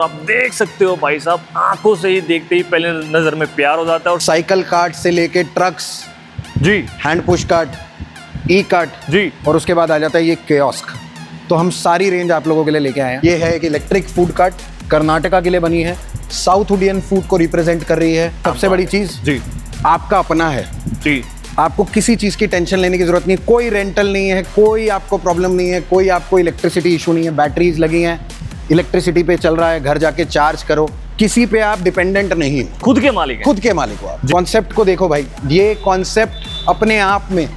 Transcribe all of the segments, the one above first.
आप देख सकते हो भाई साहब, आंखों से ही देखते ही पहले नजर में प्यार हो जाता है। और साइकिल कार्ट से लेके ट्रक्स, जी hand push cart, E cart, जी और उसके बाद आ जाता है ये कियोस्क। तो हम सारी रेंज आप लोगों के लिए लेके आए हैं। ये है एक इलेक्ट्रिक फूड कार्ट, कर्नाटका के लिए बनी है, साउथ इंडियन फूड को रिप्रेजेंट कर रही है। सबसे बड़ी चीज, जी आपका अपना है। जी आपको किसी चीज़ की टेंशन लेने की जरूरत नहीं, कोई रेंटल नहीं है, कोई आपको प्रॉब्लम नहीं है, कोई आपको इलेक्ट्रिसिटी इशू नहीं है। बैटरीज लगी हैं, इलेक्ट्रिसिटी पे चल रहा है, घर जाके चार्ज करो, किसी पे आप डिपेंडेंट नहीं हो, खुद के मालिक हैं। खुद के मालिक हो आप। कॉन्सेप्ट को देखो भाई, ये कॉन्सेप्ट अपने आप में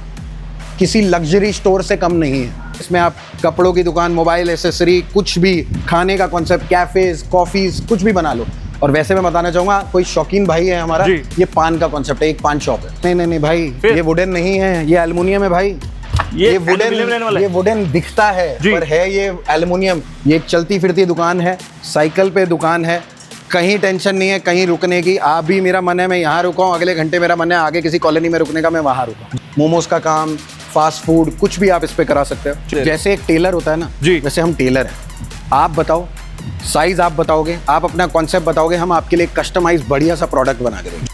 किसी लग्जरी स्टोर से कम नहीं है। इसमें आप कपड़ों की दुकान, मोबाइल एसेसरी, कुछ भी, खाने का कॉन्सेप्ट, कैफेज, कॉफीज, कुछ भी बना लो। और वैसे मैं बताना चाहूंगा, कोई शौकीन भाई है हमारा, ये पान का कॉन्सेप्ट है, एक पान शॉप है। नहीं भाई, ये वुडन नहीं है, ये एल्युमिनियम है भाई। ये वुडन दिखता है पर है ये एल्युमिनियम। ये एक चलती फिरती दुकान है, साइकिल पे दुकान है, कहीं टेंशन नहीं है कहीं रुकने की। आप भी, मेरा मन है मैं यहाँ रुका हूँ, अगले घंटे मेरा मन है आगे किसी कॉलोनी में रुकने का, मैं वहाँ रुका। मोमोज का काम, फास्ट फूड, कुछ भी आप इस पे करा सकते हो। जैसे एक टेलर होता है ना, वैसे हम टेलर हैं। आप बताओ साइज, आप बताओगे, आप अपना कॉन्सेप्ट बताओगे, हम आपके लिए कस्टमाइज बढ़िया सा प्रोडक्ट बना के देंगे।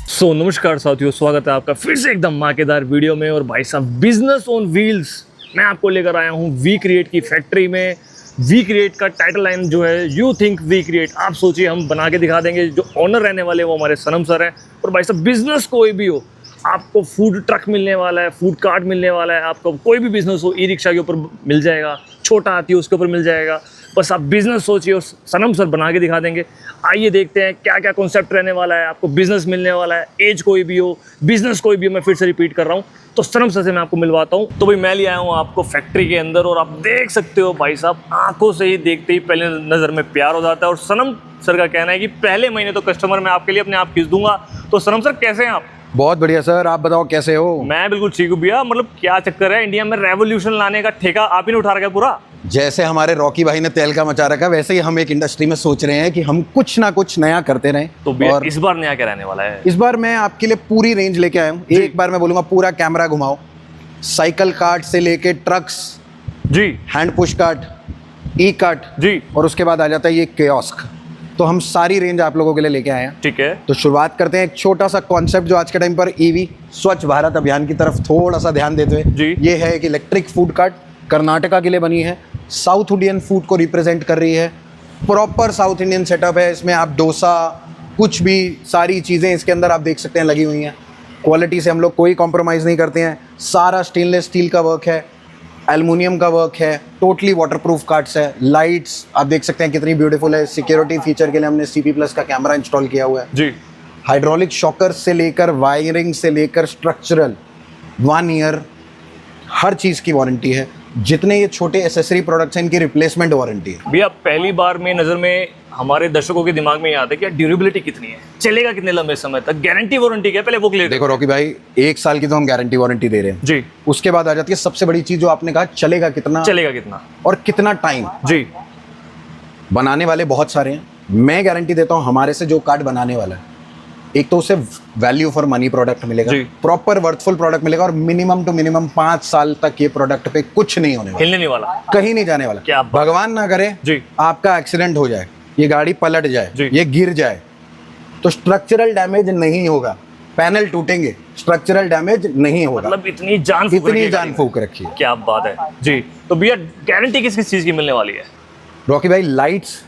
सो नमस्कार साथियों, स्वागत है आपका फिर से एकदम धमाकेदार वीडियो में। और भाई साहब, बिजनेस ऑन व्हील्स मैं आपको लेकर आया हूँ वी क्रिएट की फैक्ट्री में। वी क्रिएट का टाइटल लाइन जो है, यू थिंक वी क्रिएट। आप सोचिए, हम बना के दिखा देंगे। जो ऑनर रहने वाले वो हमारे सनम सर हैं। और भाई साहब, बिजनेस कोई भी हो, आपको फूड ट्रक मिलने वाला है, फूड कार्ट मिलने वाला है, आपको कोई भी बिजनेस हो, ई रिक्शा के ऊपर मिल जाएगा, छोटा हाथी उसके ऊपर मिल जाएगा। बस आप बिजनेस सोचिए और सनम सर बना के दिखा देंगे। आइए देखते हैं क्या क्या कॉन्सेप्ट रहने वाला है, आपको बिजनेस मिलने वाला है। एज कोई भी हो, बिजनेस कोई भी हो, मैं फिर से रिपीट कर रहा हूँ। तो सनम सर से मैं आपको मिलवाता हूँ। तो भाई मैं ले आया हूँ आपको फैक्ट्री के अंदर, और आप देख सकते हो भाई साहब, आंखों से ही देखते ही पहले नज़र में प्यार हो जाता है। और सनम सर का कहना है कि पहले महीने तो कस्टमर मैं आपके लिए अपने आप खींच दूंगा। तो सनम सर, कैसे हैं आप? बहुत बढ़िया सर, आप बताओ कैसे हो? मैं बिल्कुल ठीक हूँ भैया। मतलब क्या चक्कर है, इंडिया में रेवोल्यूशन लाने का ठेका आप ही ने उठा रखा है पूरा। जैसे हमारे रॉकी भाई ने तेल का मचा रखा, वैसे ही हम एक इंडस्ट्री में सोच रहे हैं कि हम कुछ ना कुछ नया करते रहें। तो और इस बार नया क्या रहने वाला है? इस बार मैं आपके लिए पूरी रेंज लेके आया हूँ। एक बार मैं बोलूँगा पूरा कैमरा घुमाओ। साइकिल कार्ट से लेके ट्रक्स, जी, hand push cart, E cart, जी, और उसके बाद आ जाता है ये कियोस्क। तो हम सारी रेंज आप लोगों के लिए लेके आए हैं। ठीक है, तो शुरुआत करते हैं एक छोटा सा कॉन्सेप्ट जो आज के टाइम पर ईवी स्वच्छ भारत अभियान की तरफ थोड़ा सा ध्यान देते हुए। जी, ये है एक इलेक्ट्रिक फूड कार्ट, कर्नाटका के लिए बनी है, साउथ इंडियन फूड को रिप्रेजेंट कर रही है। प्रॉपर साउथ इंडियन सेटअप है। इसमें आप डोसा, कुछ भी, सारी चीज़ें इसके अंदर आप देख सकते हैं लगी हुई हैं। क्वालिटी से हम लोग कोई कॉम्प्रोमाइज़ नहीं करते हैं। सारा स्टेनलेस स्टील का वर्क है, एल्युमिनियम का वर्क है, टोटली वाटरप्रूफ कार्ड्स है। लाइट्स आप देख सकते हैं कितनी ब्यूटीफुल है। सिक्योरिटी फीचर के लिए हमने CP+ का कैमरा इंस्टॉल किया हुआ है। जी, हाइड्रोलिक शॉकर से लेकर वायरिंग से लेकर स्ट्रक्चरल 1 ईयर हर चीज़ की वारंटी है। जितने ये छोटे एसेसरी प्रोडक्ट्स हैं, इनकी रिप्लेसमेंट वारंटी है। भैया पहली बार में नज़र में हमारे दर्शकों के दिमाग में ये आता है कि ड्यूरेबिलिटी कितनी है, चलेगा कितने लंबे समय तक, गारंटी वारंटी क्या है, पहले वो क्लियर देखो रॉकी भाई, 1 साल की तो हम गारंटी वारंटी दे रहे हैं जी। उसके बाद आ जाती है सबसे बड़ी चीज़ जो आपने कहा, चलेगा कितना, चलेगा कितना और कितना टाइम। जी, बनाने वाले बहुत सारे हैं, मैं गारंटी देता हूँ हमारे से जो कार्ड बनाने वाला है, एक तो उसे वैल्यू फॉर मनी प्रोडक्ट मिलेगा, प्रॉपर वर्थफुल प्रोडक्ट मिलेगा, और मिनिमम टू मिनिमम 5 साल तक ये प्रोडक्ट पे कुछ नहीं होने वाला, हिलने नहीं वाला, कहीं नहीं जाने वाला। क्या भगवान ना करे जी, आपका एक्सीडेंट हो जाए, ये गाड़ी पलट जाए, ये गिर जाए, तो स्ट्रक्चरल डैमेज नहीं होगा। पैनल टूटेंगे, स्ट्रक्चरल डैमेज नहीं होगा। मतलब इतनी जान फूक रखी है। क्या बात है जी। तो भैया गारंटी किस किस चीज़ की मिलने वाली है? रॉकी भाई, lights,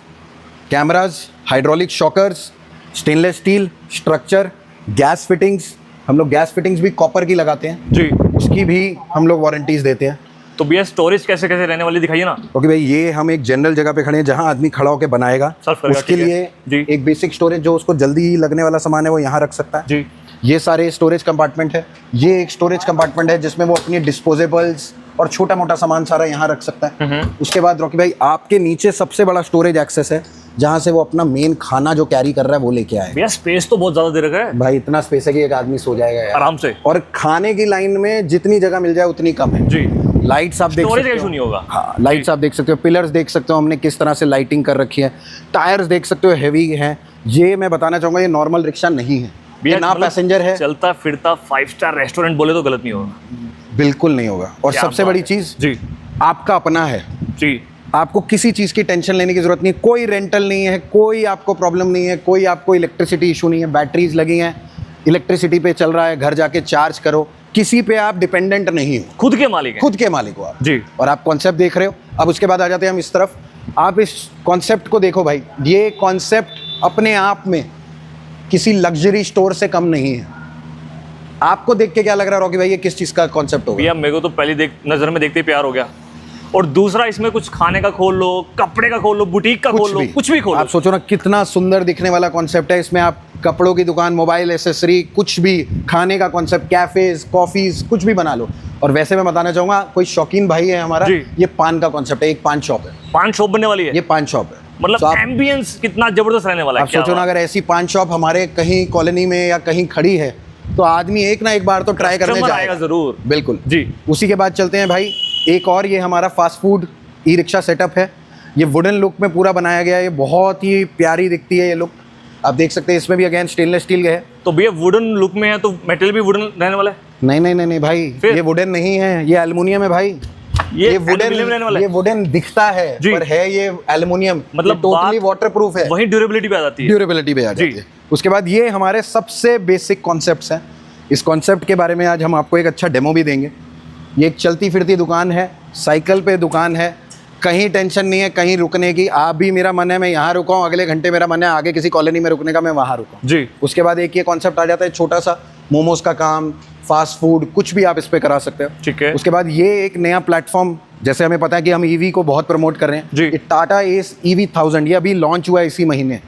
cameras, hydraulic shockers, stainless steel, structure, gas fittings. हम लोग गैस फिटिंग्स भी कॉपर की लगाते हैं जी, उसकी भी हम लोग वारंटीज देते हैं। तो भैया स्टोरेज कैसे कैसे रहने वाली दिखाइए ना। ओके भाई, ये हम एक जनरल जगह पे खड़े हैं जहां आदमी खड़ा होकर बनाएगा। उसके लिए एक बेसिक स्टोरेज, जो उसको जल्दी लगने वाला सामान है वो यहाँ रख सकता है जी। ये सारे स्टोरेज कंपार्टमेंट है। ये एक स्टोरेज कंपार्टमेंट है जिसमें वो अपनी डिस्पोजेबल्स और छोटा मोटा सामान सारा यहाँ रख सकता है। उसके बाद रॉकी भाई, आपके नीचे सबसे बड़ा स्टोरेज एक्सेस है जहाँ से वो अपना मेन खाना जो कैरी कर रहा है वो लेके आए। भैया स्पेस तो बहुत ज्यादा दे रखा है भाई, इतना स्पेस है कि एक आदमी सो जाएगा यार आराम से। और खाने की लाइन में जितनी जगह मिल जाए उतनी कम है जी। लाइट्स आप देख सकते हो, नहीं होगा। हाँ, लाइट्स आप देख सकते हो, पिलर्स देख सकते हो हमने किस तरह से लाइटिंग कर रखी है। टायर्स देख सकते हो, हैवी है। ये मैं बताना चाहूँगा, ये नॉर्मल रिक्शा नहीं है, ये ना पैसेंजर है, चलता फिरता 5 स्टार रेस्टोरेंट बोले तो गलत नहीं होगा। बिल्कुल नहीं होगा। और सबसे बड़ी चीज़ जी, आपका अपना है जी। आपको किसी चीज़ की टेंशन लेने की ज़रूरत नहीं, कोई रेंटल नहीं है, कोई आपको प्रॉब्लम नहीं है, कोई आपको इलेक्ट्रिसिटी इशू नहीं है। बैटरीज लगी हैं, इलेक्ट्रिसिटी पे चल रहा है, घर जाके चार्ज करो, किसी पे आप डिपेंडेंट नहीं हो, खुद के मालिक हैं। खुद के मालिक हो आप जी। और आप कॉन्सेप्ट देख रहे हो। अब उसके बाद आ जाते हैं हम इस तरफ। आप इस कॉन्सेप्ट को देखो भाई, ये कॉन्सेप्ट अपने आप में किसी लग्जरी स्टोर से कम नहीं है। आपको देख के क्या लग रहा है रॉकी भाई, ये किस चीज़ का कॉन्सेप्ट होगा? भैया मेरे को तो पहली नजर में देखते ही प्यार हो गया। और दूसरा, इसमें कुछ खाने का खोल लो, कपड़े का खोल लो, बुटीक का खोल लो, कुछ भी खोल लो। आप सोचो ना कितना सुंदर दिखने वाला कॉन्सेप्ट है। इसमें आप कपड़ों की दुकान, मोबाइल एसेसरी, कुछ भी, खाने का कॉन्सेप्ट, कैफेज, कॉफीज, कुछ भी बना लो। और वैसे मैं बताना चाहूंगा, कोई शौकीन भाई है हमारा, जी। ये पान का कॉन्सेप्ट है, एक पान शॉप है। पान शॉप बनने वाली है? ये पान शॉप है। मतलब तो आप एम्बियंस कितना जबरदस्त रहने वाला है। आप सोचो ना, अगर ऐसी पान शॉप हमारे कहीं कॉलोनी में या कहीं खड़ी है तो आदमी एक ना एक बार तो ट्राई करने जाएगा जरूर। बिल्कुल जी। उसी के बाद चलते हैं भाई, एक और ये हमारा fast food e rickshaw setup है। ये वुडन लुक में पूरा बनाया गया है, ये बहुत ही प्यारी दिखती है ये लुक। आप देख सकते हैं इसमें भी अगेन स्टेनलेस स्टील है। तो भैया वुडन लुक में है तो मेटल भी वुडन रहने वाला है? नहीं भाई, ये वुडन नहीं है, ये एल्युमिनियम है भाई। ये वुडन रहने वाला है? ये वुडन दिखता है पर है ये एल्युमिनियम, मतलब टोटली वाटरप्रूफ है। वही ड्यूरेबिलिटी पे आ जाती है। ड्यूरेबिलिटी पे आ जाती है। उसके बाद ये हमारे सबसे बेसिक कॉन्सेप्ट्स हैं। इस कॉन्सेप्ट के बारे में आज हम आपको एक अच्छा डेमो भी देंगे। ये एक चलती फिरती दुकान है, साइकिल पे दुकान है, कहीं टेंशन नहीं है कहीं रुकने की। आप भी, मेरा मन है मैं यहाँ रुका हूँ, अगले घंटे मेरा मन है आगे किसी कॉलोनी में रुकने का, मैं वहाँ रुका जी। उसके बाद एक ये कॉन्सेप्ट आ जाता है छोटा सा, मोमोज का काम, फास्ट फूड, कुछ भी आप इस पे करा सकते हो। ठीक है। उसके बाद ये एक नया प्लेटफॉर्म, जैसे हमें पता है कि हम ईवी को बहुत प्रमोट कर रहे हैं जी। ये टाटा एस EV 1000, ये अभी लॉन्च हुआ है इसी महीने,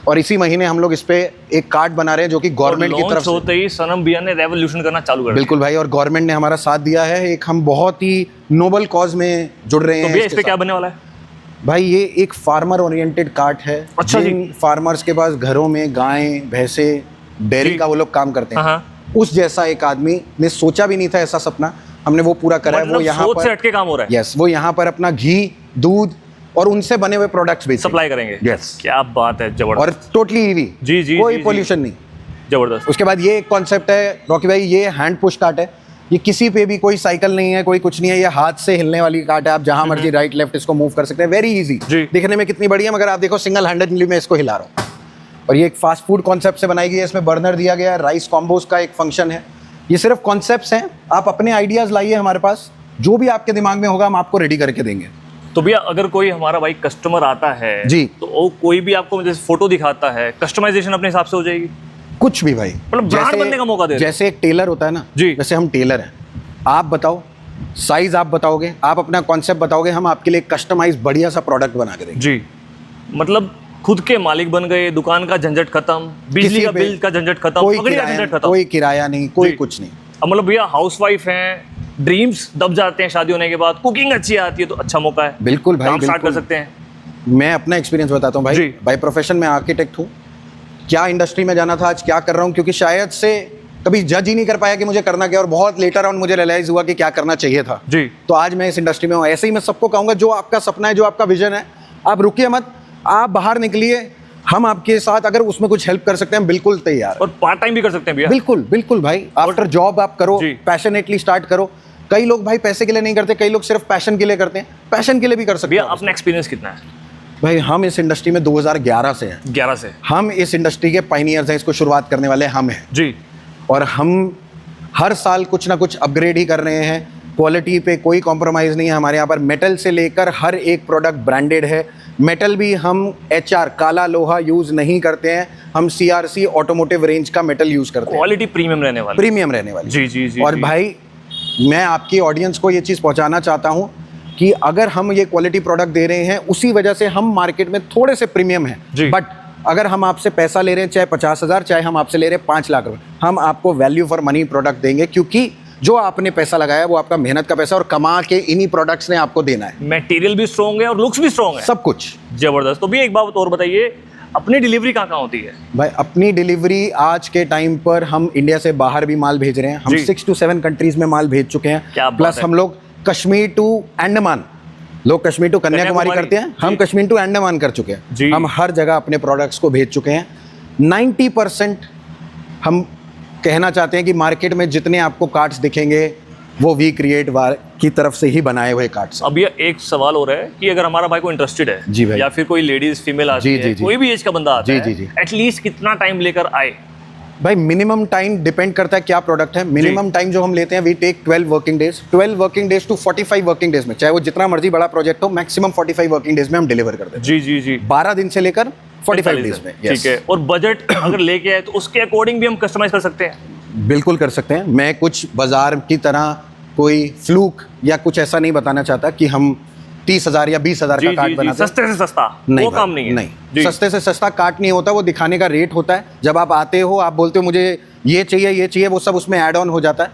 और इसी महीने हम लोग इस पे एक कार्ड बना रहे हैं जो कि गवर्नमेंट की तरफ से होते ही सनम भैया ने रेवोल्यूशन करना चालू कर दिया। बिल्कुल भाई, और गवर्नमेंट ने हमारा साथ दिया है। एक हम बहुत ही नोबल कॉज में जुड़ रहे हैं। तो भैया इस पे क्या बनने वाला है? भाई ये एक फार्मर ओरिएंटेड कार्ट है। अच्छा जी। फार्मर्स के पास घरों में गायें, भैंसे, डेयरी का वो लोग काम करते हैं, हाँ। उस जैसा एक आदमी ने सोचा भी नहीं था ऐसा सपना, हमने वो पूरा करा है। वो यहाँ सोच से पर हटके काम हो रहा है। यस, वो यहाँ पर अपना घी, दूध और उनसे बने हुए प्रोडक्ट्स भी सप्लाई करेंगे। यस, क्या बात है, जबरदस्त। और टोटली ईवी, जी, कोई पोल्यूशन नहीं, जबरदस्त। उसके बाद ये एक कॉन्सेप्ट है रॉकी भाई, ये हैंड पुश कार्ट है। ये किसी पे भी, कोई साइकिल नहीं है, कोई कुछ नहीं है, ये हाथ से हिलने वाली कार्ट है। आप जहां मर्जी राइट लेफ्ट इसको मूव कर सकते हैं, वेरी इजी। दिखने में कितनी बढ़िया, मगर आप देखो सिंगल हैंडेडली मैं इसको हिला रहा हूँ। और ये एक फास्ट फूड कॉन्सेप्ट से बनाई गई है। इसमें बर्नर दिया गया है, राइस कॉम्बोज का एक फंक्शन है। ये सिर्फ कॉन्सेप्ट्स हैं, आप अपने आइडियाज लाइए हमारे पास, जो भी आपके दिमाग में होगा हम आपको रेडी करके देंगे। तो भैया अगर कोई हमारा भाई कस्टमर आता है जी, तो वो कोई भी आपको जैसे फोटो दिखाता है, कस्टमाइजेशन अपने हिसाब से हो जाएगी? कुछ भी भाई, मतलब ब्रांड बनने का मौका दे रहे हैं। जैसे एक टेलर होता है ना जी, जैसे हम टेलर हैं, आप बताओ साइज, आप बताओगे, आप अपना कॉन्सेप्ट बताओगे, हम आपके लिए कस्टमाइज बढ़िया सा प्रोडक्ट बना के देंगे। जी, मतलब खुद के मालिक बन गए, दुकान का झंझट खत्म, बिजली का बिल का झंझट खत्म, पगड़ी का झंझट खत्म, कोई किराया नहीं, कोई कुछ नहीं। अब मतलब भैया हाउसवाइफ हैं, ड्रीम्स दब जाते हैं शादी होने के बाद, कुकिंग अच्छी आती है तो अच्छा मौका है। बिल्कुल भाई, काम स्टार्ट कर बिल्कुल सकते हैं। मैं अपना एक्सपीरियंस बताता हूँ भाई। बाय प्रोफेशन मैं आर्किटेक्ट हूँ। क्या इंडस्ट्री में जाना था, आज क्या कर रहा हूँ, क्योंकि शायद से कभी जज ही नहीं कर पाया कि मुझे करना क्या, और बहुत लेटर ऑन मुझे रियलाइज हुआ कि क्या करना चाहिए था जी। तो आज मैं इस इंडस्ट्री में हूँ। ऐसे ही मैं सबको कहूँगा, जो आपका सपना है, जो आपका विजन है, आप रुकिए मत, आप बाहर निकलिए, हम आपके साथ अगर उसमें कुछ हेल्प कर सकते हैं हम बिल्कुल तैयार। और पार्ट टाइम भी कर सकते हैं भैया। बिल्कुल बिल्कुल भाई, आफ्टर जॉब आप करो, पैशनेटली स्टार्ट करो। कई लोग भाई पैसे के लिए नहीं करते, कई लोग सिर्फ पैशन के लिए करते हैं, पैशन के लिए भी कर सकते हैं। भैया अपना एक्सपीरियंस कितना है? भाई हम इस इंडस्ट्री में 2011 से हैं। 11 से हम इस इंडस्ट्री के पायनियर्स हैं, इसको शुरुआत करने वाले हम हैं जी। और हम हर साल कुछ ना कुछ अपग्रेड ही कर रहे हैं। क्वालिटी पे कोई कॉम्प्रोमाइज़ नहीं है हमारे यहाँ पर। मेटल से लेकर हर एक प्रोडक्ट ब्रांडेड है। मेटल भी हम HR काला लोहा यूज़ नहीं करते हैं, हम CRC ऑटोमोटिव रेंज का मेटल यूज़ करते हैं। क्वालिटी प्रीमियम रहने वाली, प्रीमियम रहने वाली। जी जी जी। और जी। भाई मैं आपकी ऑडियंस को ये चीज़ पहुंचाना चाहता हूं कि अगर हम ये क्वालिटी प्रोडक्ट दे रहे हैं, उसी वजह से हम मार्केट में थोड़े से प्रीमियम हैं। बट अगर हम आपसे पैसा ले रहे हैं, चाहे 50,000, चाहे हम आपसे ले रहे हैं 5 लाख रुपए, हम आपको वैल्यू फॉर मनी प्रोडक्ट देंगे, क्योंकि जो आपने पैसा लगाया वो आपका मेहनत का पैसा, और कमा के इन्हीं प्रोडक्ट्स ने आपको देना है। मटेरियल भी स्ट्रॉन्ग है और लुक्स भी स्ट्रॉन्ग है, सब कुछ जबरदस्त। तो भी एक बात और बताइए, अपनी डिलीवरी कहाँ होती है? भाई अपनी डिलीवरी आज के टाइम पर हम इंडिया से बाहर भी माल भेज रहे हैं। हम 6 to 7 कंट्रीज में माल भेज चुके हैं। प्लस हम लोग कश्मीर टू अंडमान, लोग कश्मीर टू कन्याकुमारी करते हैं, हम कश्मीर टू अंडमान कर चुके हैं। हम हर जगह अपने प्रोडक्ट्स को भेज चुके हैं। 90% हम कहना चाहते हैं कि मार्केट में जितने आपको कार्ड्स दिखेंगे वो वी क्रिएट की तरफ से ही बनाए हुए कार्ड्स। अब ये एक सवाल हो रहा है कि अगर हमारा भाई को इंटरेस्टेड है जी भाई। या फिर कोई लेडीज फीमेल आती जी, है, जी, जी। कोई भी एज का बंदा आता जी, है, जी, जी। एटलीस्ट कितना टाइम लेकर आए? भाई मिनिमम टाइम डिपेंड करता है क्या प्रोडक्ट है। मिनिमम टाइम जो हम लेते हैं we take 12 working days, 12 working days to 45 working days में, चाहे वो जितना मर्जी बड़ा प्रोजेक्ट हो, मैक्सिमम 45 वर्किंग डेज में हम डिलीवर कर देते हैं। जी जी जी 12 दिन से लेकर 45 डेज में। ठीक है। और बजट अगर लेके आए तो उसके अकॉर्डिंग भी हम कस्टमाइज कर सकते हैं? बिल्कुल कर सकते हैं। मैं कुछ बाजार की तरह कोई फ्लूक या कुछ ऐसा नहीं बताना चाहता कि हम 30,000 या 20,000 का कार्ड बनाते हैं। सस्ते से सस्ता नहीं वो भाई, काम नहीं है। नहीं, सस्ते से सस्ता कार्ड नहीं होता, वो दिखाने का रेट होता है। जब आप आते हो, आप बोलते हो मुझे ये चाहिए, वो सब उसमें ऐड ऑन हो जाता है।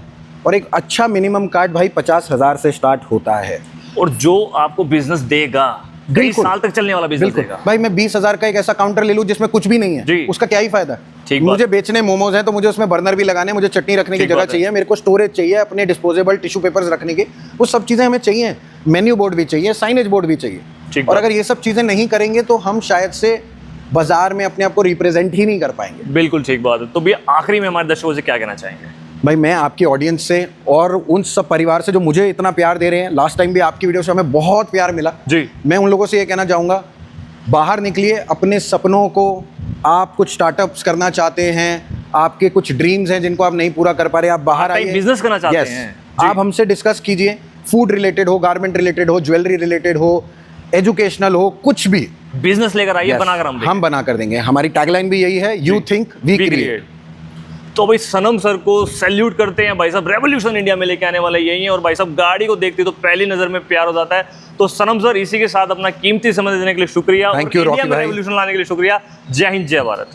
और एक अच्छा मिनिमम कार्ड भाई 50,000 से स्टार्ट होता है। और जो आपको बिजनेस देगा, कई बिल्कुल। साल तक चलने वाला बिजनेस देगा। भाई मैं 20,000 का एक ऐसा काउंटर ले लूं जिसमें कुछ भी नहीं जी। है, उसका क्या ही फायदा? ठीक बात। मुझे बेचने मोमोज हैं तो मुझे उसमें बर्नर भी लगाने, मुझे चटनी रखने की ठीक जगह बात है। चाहिए, मेरे को स्टोरेज चाहिए, अपने डिस्पोजेबल टिश्यू पेपर्स रखने के, वो सब चीज़ें हमें चाहिए। मेन्यू बोर्ड भी चाहिए, साइनेज बोर्ड भी चाहिए। ठीक और बात। अगर ये सब चीज़ें नहीं करेंगे तो हम शायद से बाजार में अपने आप को रिप्रेजेंट ही नहीं कर पाएंगे। बिल्कुल ठीक बात है। तो भैया आखिरी में हमारे दर्शकों से क्या कहना चाहेंगे? भाई मैं आपकी ऑडियंस से और उन सब परिवार से जो मुझे इतना प्यार दे रहे हैं, लास्ट टाइम भी आपकी वीडियो से हमें बहुत प्यार मिला जी। मैं उन लोगों से ये कहना चाहूँगा, बाहर निकलिए, अपने सपनों को, आप कुछ स्टार्टअप्स करना चाहते हैं, आपके कुछ ड्रीम्स हैं जिनको आप नहीं पूरा कर पा रहे, आप बाहर आप आइए, बिजनेस करना चाहते Yes, हैं। जी। आप हमसे डिस्कस कीजिए। फूड रिलेटेड हो, गारमेंट रिलेटेड हो, ज्वेलरी रिलेटेड हो, एजुकेशनल हो, कुछ भी बिजनेस लेकर आइए, Yes, बनाकर हम बना कर देंगे। हमारी टैगलाइन भी यही है, यू थिंक वी क्रिएट। तो भाई सनम सर को सैल्यूट करते हैं। भाई साहब रेवोल्यूशन इंडिया में लेके आने वाले यही है। और भाई साहब गाड़ी को देखते तो पहली नजर में प्यार हो जाता है। तो सनम सर इसी के साथ अपना कीमती समय देने के लिए शुक्रिया। Thank you, और इंडिया रॉकी में भाई। रेवोल्यूशन लाने के लिए शुक्रिया। जय हिंद, जय भारत।